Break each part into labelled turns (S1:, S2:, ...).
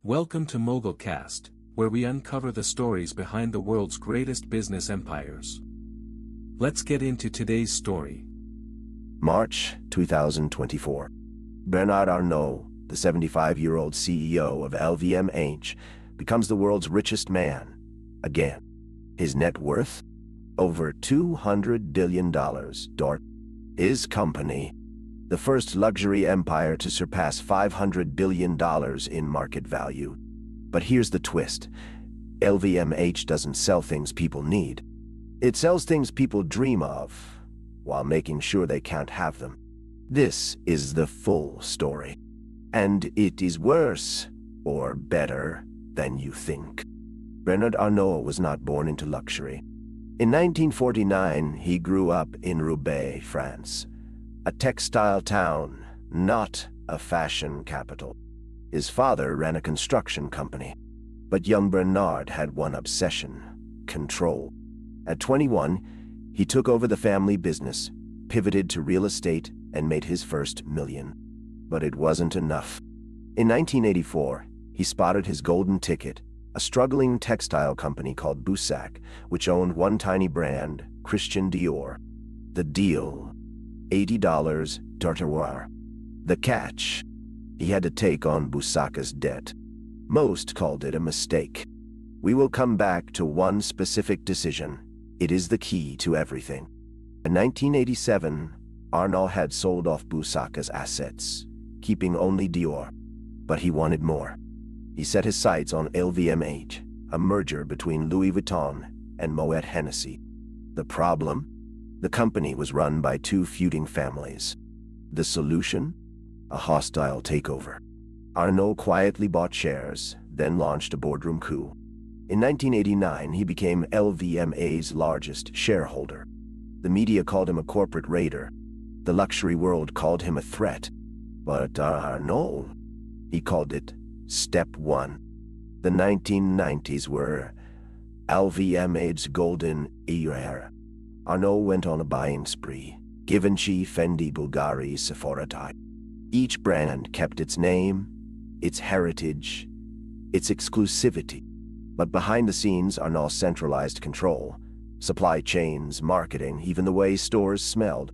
S1: Welcome to MogulCast, where we uncover the stories behind the world's greatest business empires. Let's get into today's story.
S2: March 2024. Bernard Arnault, the 75-year-old CEO of LVMH, becomes the world's richest man. Again. His net worth? Over $200 billion. His company, the first luxury empire to surpass $500 billion in market value. But here's the twist. LVMH doesn't sell things people need. It sells things people dream of, while making sure they can't have them. This is the full story. And it is worse, or better, than you think. Bernard Arnault was not born into luxury. In 1949, he grew up in Roubaix, France. A textile town, not a fashion capital. His father ran a construction company. But young Bernard had one obsession: control. At 21, he took over the family business, pivoted to real estate, and made his first million. But it wasn't enough. In 1984, he spotted his golden ticket, a struggling textile company called Boussac, which owned one tiny brand, Christian Dior. The deal: $80 d'artoir. The catch: he had to take on Boussac's debt. Most called it a mistake. We will come back to one specific decision. It is the key to everything. In 1987, Arnault had sold off Boussac's assets, keeping only Dior. But he wanted more. He set his sights on LVMH, a merger between Louis Vuitton and Moet Hennessy. The problem? The company was run by two feuding families. The solution? A hostile takeover. Arnault quietly bought shares, then launched a boardroom coup. In 1989, he became LVMH's largest shareholder. The media called him a corporate raider. The luxury world called him a threat. But Arnault, he called it Step 1. The 1990s were LVMH's golden era. Arnault went on a buying spree. Givenchy, Fendi, Bulgari, Sephora. Each brand kept its name, its heritage, its exclusivity. But behind the scenes, Arnault centralized control. Supply chains, marketing, even the way stores smelled.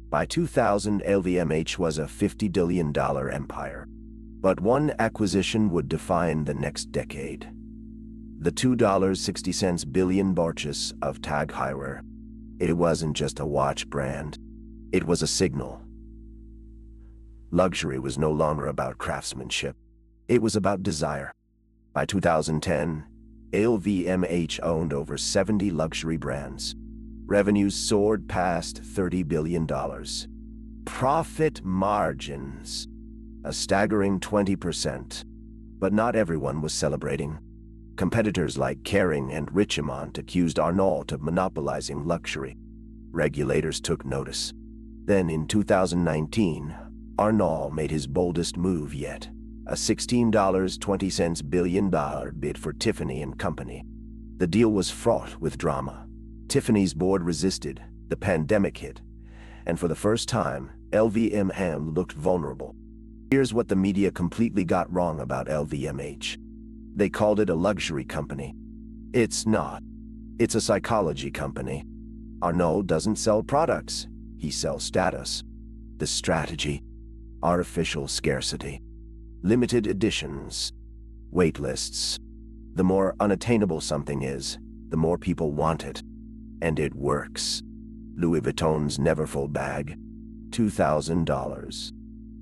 S2: By 2000, LVMH was a $50 billion empire. But one acquisition would define the next decade. The $2.60 billion purchase of Tag Heuer. It wasn't just a watch brand. It was a signal. Luxury was no longer about craftsmanship. It was about desire. By 2010, LVMH owned over 70 luxury brands. Revenues soared past $30 billion. Profit margins: a staggering 20%. But not everyone was celebrating. Competitors like Kering and Richemont accused Arnault of monopolizing luxury. Regulators took notice. Then in 2019, Arnault made his boldest move yet: a $16.20 billion bid for Tiffany and Company. The deal was fraught with drama. Tiffany's board resisted, the pandemic hit, and for the first time, LVMH looked vulnerable. Here's what the media completely got wrong about LVMH. They called it a luxury company. It's not. It's a psychology company. Arnault doesn't sell products. He sells status. The strategy: artificial scarcity. Limited editions. Wait lists. The more unattainable something is, the more people want it. And it works. Louis Vuitton's Neverfull bag, $2,000.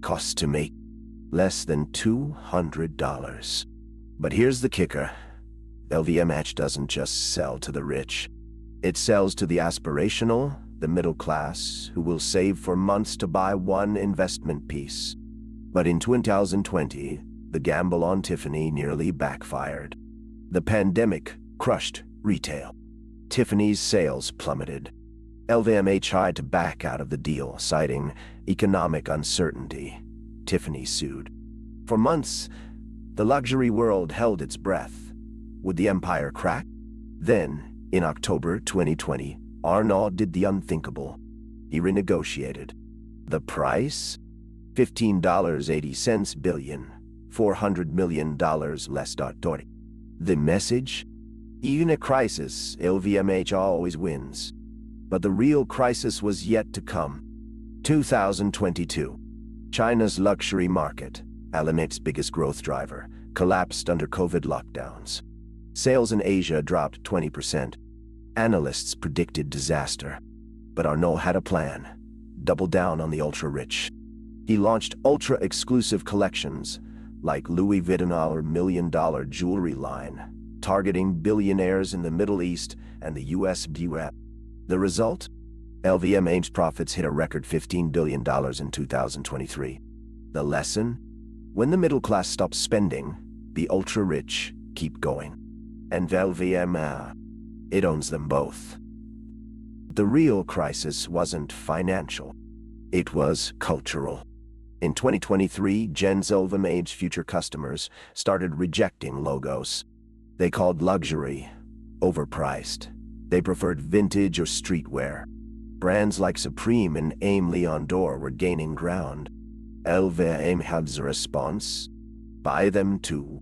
S2: Costs to make less than $200. But here's the kicker. LVMH doesn't just sell to the rich. It sells to the aspirational, the middle class, who will save for months to buy one investment piece. But in 2020, the gamble on Tiffany nearly backfired. The pandemic crushed retail. Tiffany's sales plummeted. LVMH tried to back out of the deal, citing economic uncertainty. Tiffany sued. For months, the luxury world held its breath. Would the empire crack? Then, in October 2020, Arnault did the unthinkable. He renegotiated. The price? $15.80 billion. $400 million less. The message? Even a crisis, LVMH always wins. But the real crisis was yet to come. 2022. China's luxury market, LVMH's biggest growth driver, collapsed under COVID lockdowns. Sales in Asia dropped 20%. Analysts predicted disaster. But Arnault had a plan. Double down on the ultra-rich. He launched ultra-exclusive collections, like Louis Vuitton's million-dollar jewelry line, targeting billionaires in the Middle East and the US. The result? LVMH profits hit a record $15 billion in 2023. The lesson? When the middle class stops spending, the ultra-rich keep going. And LVMH, it owns them both. The real crisis wasn't financial. It was cultural. In 2023, Gen's LVMH future customers started rejecting logos. They called luxury overpriced. They preferred vintage or streetwear. Brands like Supreme and Aimé Leon Dore were gaining ground. LVMH had a response. Buy them too.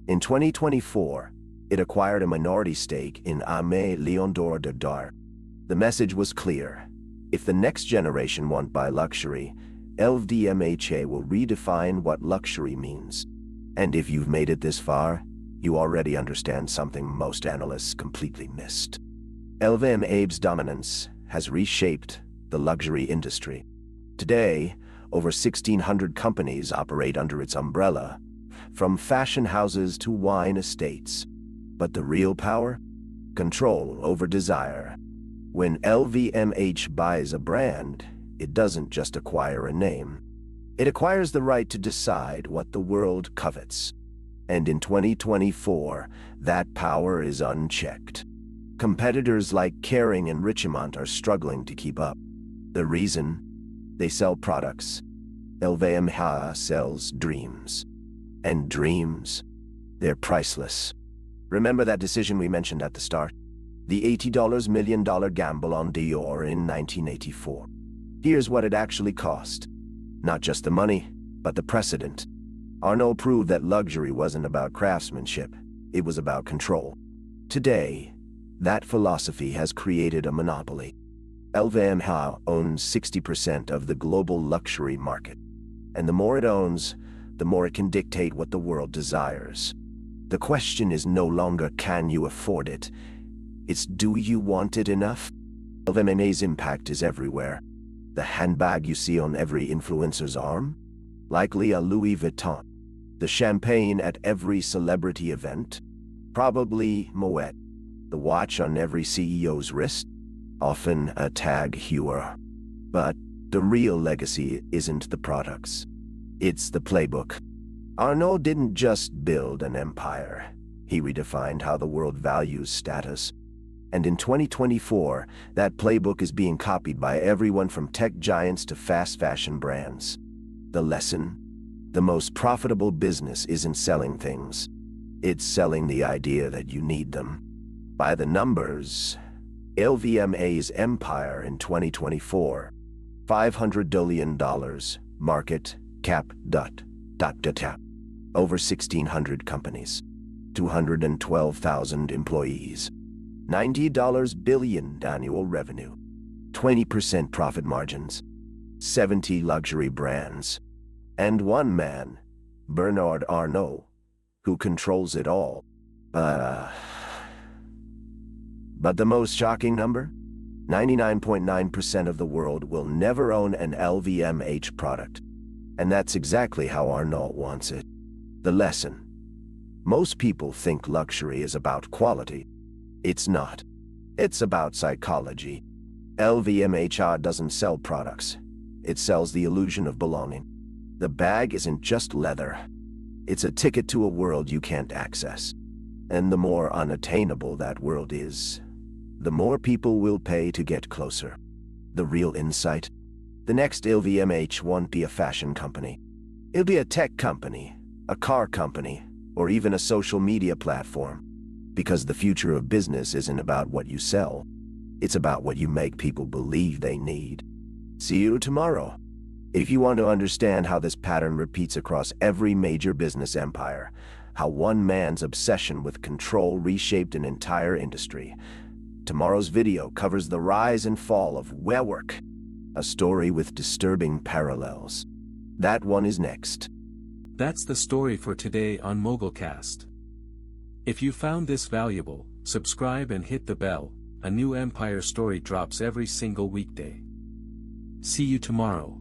S2: In 2024, it acquired a minority stake in Aimé Leon Dore. The message was clear. If the next generation won't buy luxury, LVMH will redefine what luxury means. And if you've made it this far, you already understand something most analysts completely missed. LVMH's dominance has reshaped the luxury industry. Today, over 1,600 companies operate under its umbrella, from fashion houses to wine estates. But the real power? Control over desire. When LVMH buys a brand, it doesn't just acquire a name. It acquires the right to decide what the world covets. And in 2024, that power is unchecked. Competitors like Kering and Richemont are struggling to keep up. The reason? They sell products. LVMH sells dreams. And dreams? They're priceless. Remember that decision we mentioned at the start? The $80 million gamble on Dior in 1984. Here's what it actually cost. Not just the money, but the precedent. Arnault proved that luxury wasn't about craftsmanship, it was about control. Today, that philosophy has created a monopoly. LVMH owns 60% of the global luxury market. And the more it owns, the more it can dictate what the world desires. The question is no longer can you afford it, it's do you want it enough? LVMH's impact is everywhere. The handbag you see on every influencer's arm? Likely a Louis Vuitton. The champagne at every celebrity event? Probably Moet. The watch on every CEO's wrist? Often a Tag Heuer. But the real legacy isn't the products. It's the playbook. Arnault didn't just build an empire. He redefined how the world values status. And in 2024, that playbook is being copied by everyone from tech giants to fast fashion brands. The lesson? The most profitable business isn't selling things. It's selling the idea that you need them. By the numbers, LVMH's empire in 2024, $500 billion, market cap, over 1,600 companies, 212,000 employees, $90 billion annual revenue, 20% profit margins, 70 luxury brands, and one man, Bernard Arnault, who controls it all. But the most shocking number? 99.9% of the world will never own an LVMH product. And that's exactly how Arnault wants it. The lesson. Most people think luxury is about quality. It's not. It's about psychology. LVMH doesn't sell products. It sells the illusion of belonging. The bag isn't just leather. It's a ticket to a world you can't access. And the more unattainable that world is, the more people will pay to get closer. The real insight? The next LVMH won't be a fashion company. It'll be a tech company, a car company, or even a social media platform. Because the future of business isn't about what you sell. It's about what you make people believe they need. See you tomorrow. If you want to understand how this pattern repeats across every major business empire, how one man's obsession with control reshaped an entire industry, tomorrow's video covers the rise and fall of WeWork, a story with disturbing parallels. That one is next.
S1: That's the story for today on MogulCast. If you found this valuable, subscribe and hit the bell. A new empire story drops every single weekday. See you tomorrow.